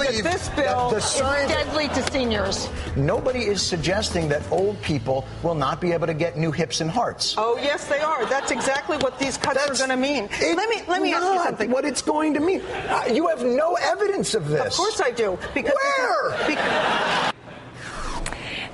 believe that this bill is deadly to seniors. Nobody is suggesting that old people will not be able to get new hips and hearts. Oh, yes, they are. That's exactly what these cuts are going to mean. Let me ask you something. What it's going to mean. You have no evidence of this. Of course I do. Because Where?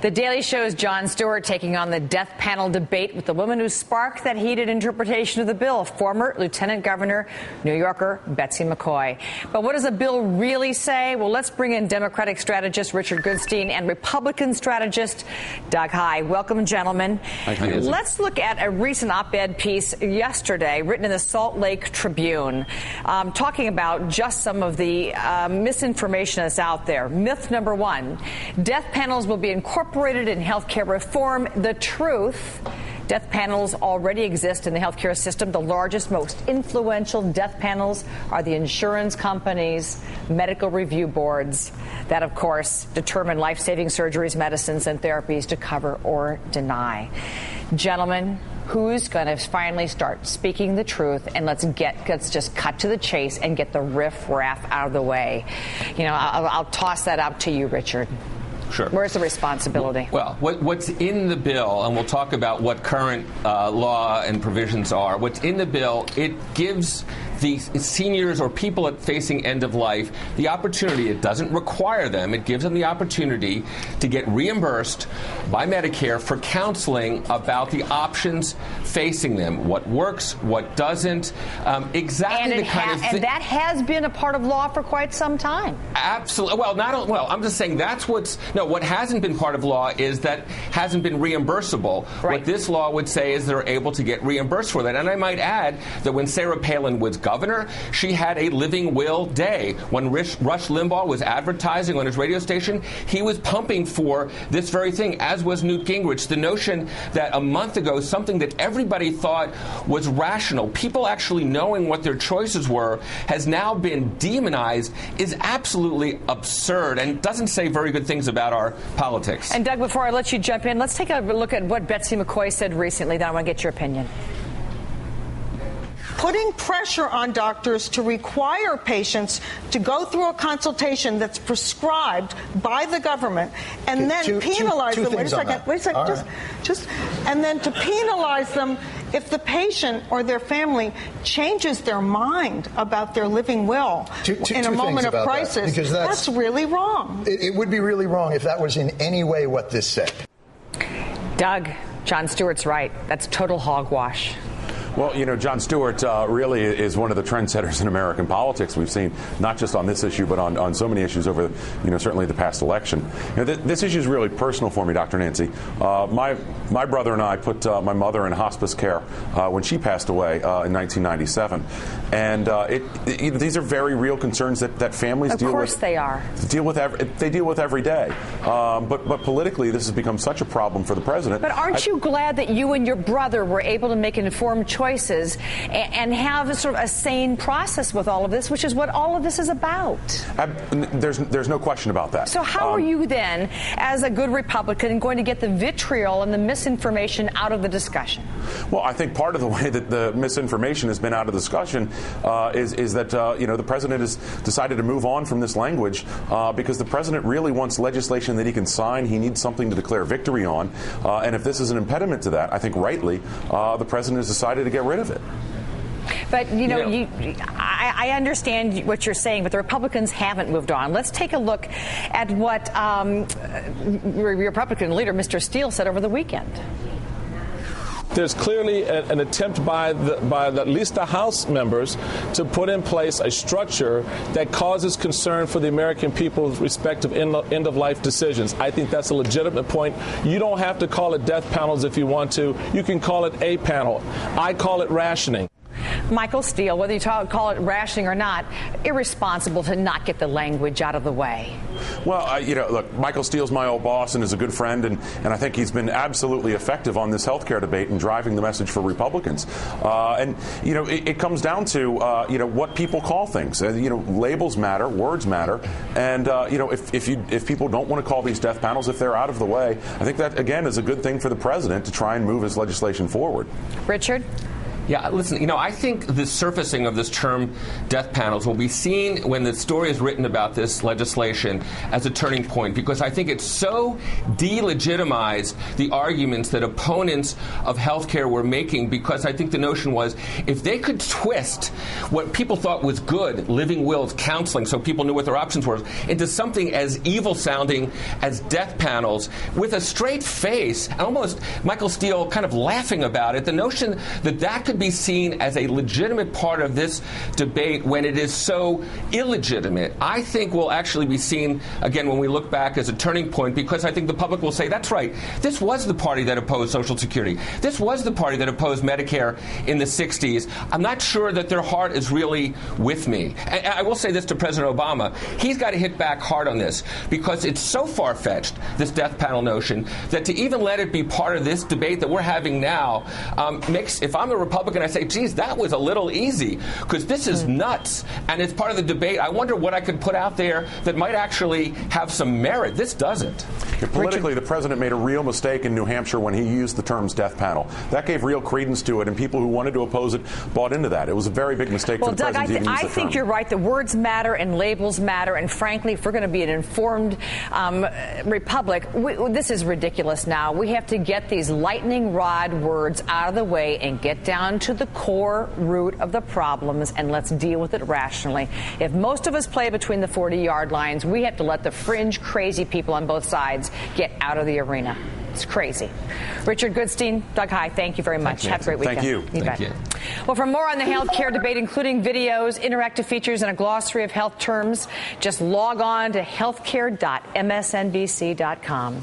The Daily Show's Jon Stewart taking on the death panel debate with the woman who sparked that heated interpretation of the bill, former Lieutenant Governor, New Yorker Betsy McCoy. But what does the bill really say? Well, let's bring in Democratic strategist Richard Goodstein and Republican strategist Doug Heye. Welcome, gentlemen. Let's look at a recent op-ed piece yesterday written in the Salt Lake Tribune talking about just some of the misinformation that's out there. Myth number one, death panels will be incorporated in healthcare reform. The truth, death panels already exist in the healthcare system. The largest, most influential death panels are the insurance companies, medical review boards that, of course, determine life-saving surgeries, medicines, and therapies to cover or deny. Gentlemen, who's going to finally start speaking the truth? And let's just cut to the chase and get the riff-raff out of the way. You know, I'll toss that out to you, Richard. Sure. Where's the responsibility? Well, what's in the bill, and we'll talk about what current law and provisions are. What's in the bill, it gives the seniors or people facing end of life the opportunity. It doesn't require them. It gives them the opportunity to get reimbursed by Medicare for counseling about the options facing them, what works, what doesn't, exactly the kind of thing. And that has been a part of law for quite some time. Absolutely. Well, I'm just saying that's what hasn't been part of law is that hasn't been reimbursable. Right. What this law would say is they're able to get reimbursed for that. And I might add that when Sarah Palin was governor, she had a living will day. When Rush Limbaugh was advertising on his radio station, he was pumping for this very thing, as was Newt Gingrich. The notion that a month ago, something that everybody thought was rational, people actually knowing what their choices were, has now been demonized, is absolutely absurd and doesn't say very good things about our politics. And Doug, before I let you jump in, let's take a look at what Betsy McCoy said recently. Then I want to get your opinion. Putting pressure on doctors to require patients to go through a consultation that's prescribed by the government and then penalize them. Wait a second. And then to penalize them if the patient or their family changes their mind about their living will in a moment of crisis. Because that's really wrong. It would be really wrong if that was in any way what this said. Doug, Jon Stewart's right. That's total hogwash. Well, you know, Jon Stewart really is one of the trendsetters in American politics. We've seen not just on this issue, but on so many issues over, certainly the past election. This issue is really personal for me, Dr. Nancy. My brother and I put my mother in hospice care when she passed away in 1997. And these are very real concerns that families deal with. Of course they are. They deal with every day. But politically, this has become such a problem for the president. But aren't you glad that you and your brother were able to make an informed choice and have sort of a sane process with all of this, which is what all of this is about? There's no question about that. So how are you then, as a good Republican, going to get the vitriol and the misinformation out of the discussion? Well, I think part of the way that the misinformation has been out of discussion is that the president has decided to move on from this language because the president really wants legislation that he can sign. He needs something to declare victory on, and if this is an impediment to that, I think rightly, the president has decided to get rid of it. But, I understand what you're saying, but the Republicans haven't moved on. Let's take a look at what Republican leader, Mr. Steele, said over the weekend. There's clearly an attempt by at least the House members to put in place a structure that causes concern for the American people with respect to end-of-life decisions. I think that's a legitimate point. You don't have to call it death panels if you want to. You can call it a panel. I call it rationing. Michael Steele, whether you call it rationing or not, irresponsible to not get the language out of the way. Well, look, Michael Steele's my old boss and is a good friend, and I think he's been absolutely effective on this health care debate and driving the message for Republicans. It comes down to, what people call things. Labels matter, words matter, and, if people don't want to call these death panels, if they're out of the way, I think that, again, is a good thing for the president to try and move his legislation forward. Richard? Yeah, listen, I think the surfacing of this term death panels will be seen when the story is written about this legislation as a turning point, because I think it's so delegitimized the arguments that opponents of health care were making, because I think the notion was if they could twist what people thought was good, living wills, counseling, so people knew what their options were, into something as evil-sounding as death panels, with a straight face, almost Michael Steele kind of laughing about it, the notion that that could be seen as a legitimate part of this debate when it is so illegitimate, I think will actually be seen, again, when we look back, as a turning point, because I think the public will say, that's right, this was the party that opposed Social Security. This was the party that opposed Medicare in the 60s. I'm not sure that their heart is really with me. And I will say this to President Obama. He's got to hit back hard on this, because it's so far-fetched, this death panel notion, that to even let it be part of this debate that we're having now makes, if I'm a Republican, I say, geez, that was a little easy, because this is nuts, and it's part of the debate. I wonder what I could put out there that might actually have some merit. This doesn't. Politically, the president made a real mistake in New Hampshire when he used the terms death panel. That gave real credence to it, and people who wanted to oppose it bought into that. It was a very big mistake for the president to even use the term. I think you're right. The words matter and labels matter, and frankly, if we're going to be an informed republic, this is ridiculous now. We have to get these lightning rod words out of the way and get down to the core root of the problems, and let's deal with it rationally. If most of us play between the 40-yard lines, we have to let the fringe crazy people on both sides get out of the arena. It's crazy. Richard Goodstein, Doug Heye, thank you very much. Have a great weekend. Thank you. Thank you. Well, for more on the health care debate, including videos, interactive features, and a glossary of health terms, just log on to healthcare.msnbc.com.